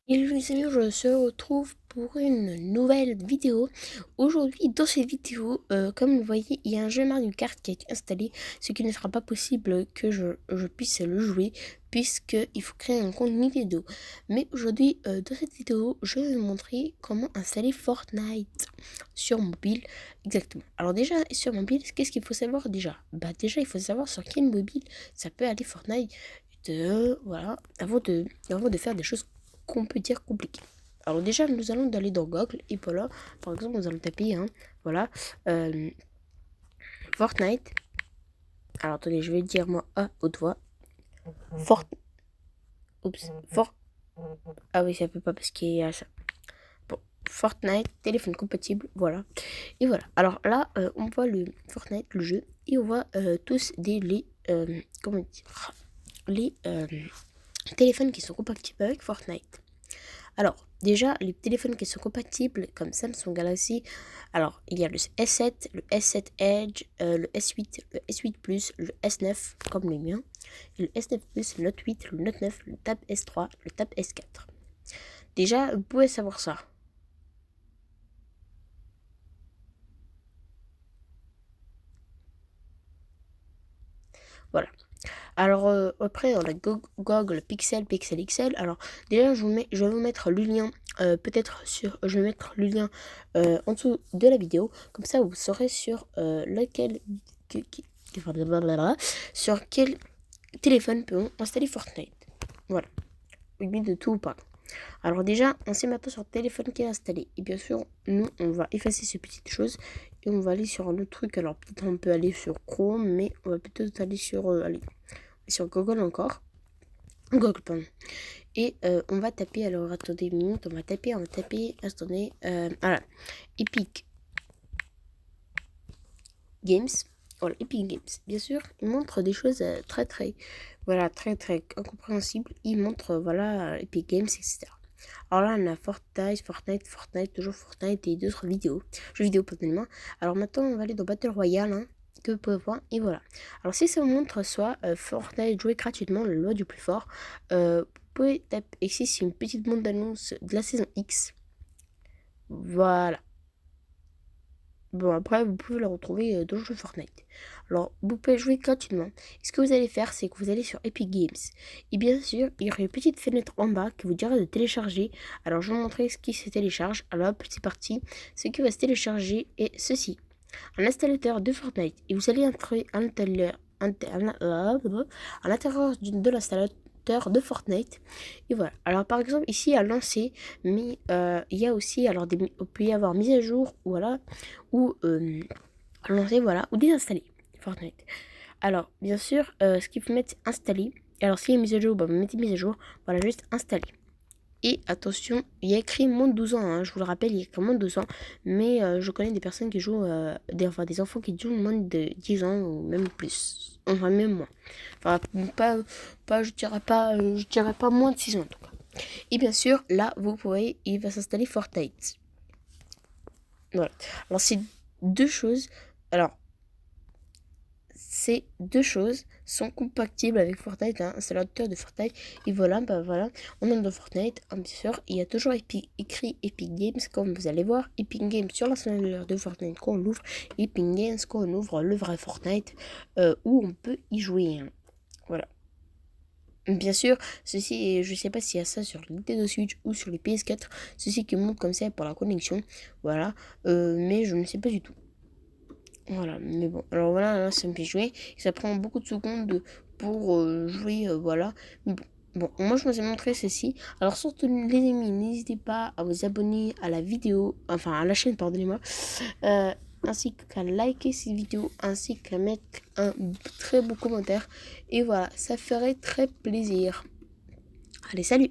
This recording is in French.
Et les amis, je se retrouve pour une nouvelle vidéo. Aujourd'hui, dans cette vidéo, comme vous voyez, il y a un jeu Mario Kart qui est installé, ce qui ne sera pas possible que je puisse le jouer, puisqu'il faut créer un compte Nintendo. Mais aujourd'hui, dans cette vidéo, je vais vous montrer comment installer Fortnite sur mobile. Exactement. Alors déjà, sur mobile, qu'est-ce qu'il faut savoir déjà? Bah déjà, il faut savoir sur quel mobile ça peut aller Fortnite. Voilà, avant de faire des choses qu'on peut dire compliqué. Alors déjà, nous allons aller dans Google et voilà, par exemple, nous allons taper, voilà, euh, Fortnite. Alors attendez, je vais dire moi à haute voix. Fort, oups, Fort. Ah oui, ça peut pas parce qu'il y a ça. Bon, Fortnite, téléphone compatible, voilà. Et voilà. Alors là, on voit le Fortnite, le jeu, et on voit tous comment dire, les téléphones qui sont compatibles avec Fortnite. Alors, déjà, les téléphones qui sont compatibles comme Samsung Galaxy, alors il y a le S7, le S7 Edge, le S8, le S8 Plus, le S9 comme les miens, le S9 Plus, le Note 8, le Note 9, le Tab S3, le Tab S4. Déjà, vous pouvez savoir ça. Voilà. Alors après, on a Google Pixel, Pixel XL. Alors déjà, je vais vous mettre le lien, je vais mettre le lien en dessous de la vidéo. Comme ça, vous saurez sur lequel, sur quel téléphone peut on installer Fortnite. Voilà. Oui, de tout ou pas. Alors déjà, on sait maintenant sur le téléphone qui est installé. Et bien sûr, nous, on va effacer ces petites choses et on va aller sur un autre truc. Alors peut-être on peut aller sur Chrome, mais on va peut-être aller sur Google encore. Google, pardon. Et on va taper, alors attendez une minute, on va taper, attendez, voilà, Epic Games. Voilà, Epic Games. Bien sûr, il montre des choses voilà, très incompréhensibles. Il montre, voilà, Epic Games, etc. Alors là, on a Fortnite, toujours Fortnite et d'autres jeux vidéo, pardonnez-moi. Alors maintenant, on va aller dans Battle Royale, que vous pouvez voir, et voilà. Alors si ça vous montre soit Fortnite jouer gratuitement, la loi du plus fort, vous pouvez taper ici, c'est une petite bande d'annonce de la saison X. Voilà. Bon, après, vous pouvez le retrouver dans le jeu Fortnite. Alors, vous pouvez jouer gratuitement. Et ce que vous allez faire, c'est que vous allez sur Epic Games. Et bien sûr, il y aura une petite fenêtre en bas qui vous dira de télécharger. Alors, je vais vous montrer ce qui se télécharge. Alors, hop, c'est parti. Ce qui va se télécharger est ceci. Un installateur de Fortnite. Et vous allez entrer à l'intérieur de l'installateur de Fortnite. Et voilà. Alors par exemple ici à lancer, mais il y a aussi alors il peut y avoir mise à jour, voilà, ou lancer, voilà, ou désinstaller Fortnite. Alors bien sûr, ce qu'il faut mettre c'est installer. Alors s'il y a une mise à jour, bah, vous mettez mise à jour, voilà, juste installer. Et attention, il y a écrit moins de 12 ans, je vous le rappelle, il y a écrit moins de 12 ans, mais je connais des personnes qui jouent, des enfants qui jouent moins de 10 ans ou même plus, enfin même moins. Enfin, je dirais pas moins de 6 ans en tout cas. Et bien sûr, là, vous pouvez, il va s'installer Fortnite. Voilà. Alors, c'est deux choses. Alors, ces deux choses sont compatibles avec Fortnite, installateur de Fortnite. Et voilà, bah voilà, on est dans Fortnite, bien sûr, il y a toujours écrit Epic Games, comme vous allez voir, Epic Games sur l'installateur de Fortnite quand on l'ouvre, Epic Games quand on ouvre le vrai Fortnite, où on peut y jouer. Voilà. Bien sûr, ceci, je sais pas s'il y a ça sur le Nintendo Switch ou sur les PS4, ceci qui monte comme ça pour la connexion, voilà, mais je ne sais pas du tout. Voilà, mais bon, alors voilà, là, ça me fait jouer. Ça prend beaucoup de secondes pour jouer, voilà. Mais bon, moi je vous ai montré ceci. Alors surtout les amis, n'hésitez pas à vous abonner à la vidéo, enfin à la chaîne, pardonnez-moi, ainsi qu'à liker cette vidéo, ainsi qu'à mettre un très beau commentaire. Et voilà, ça ferait très plaisir. Allez, salut!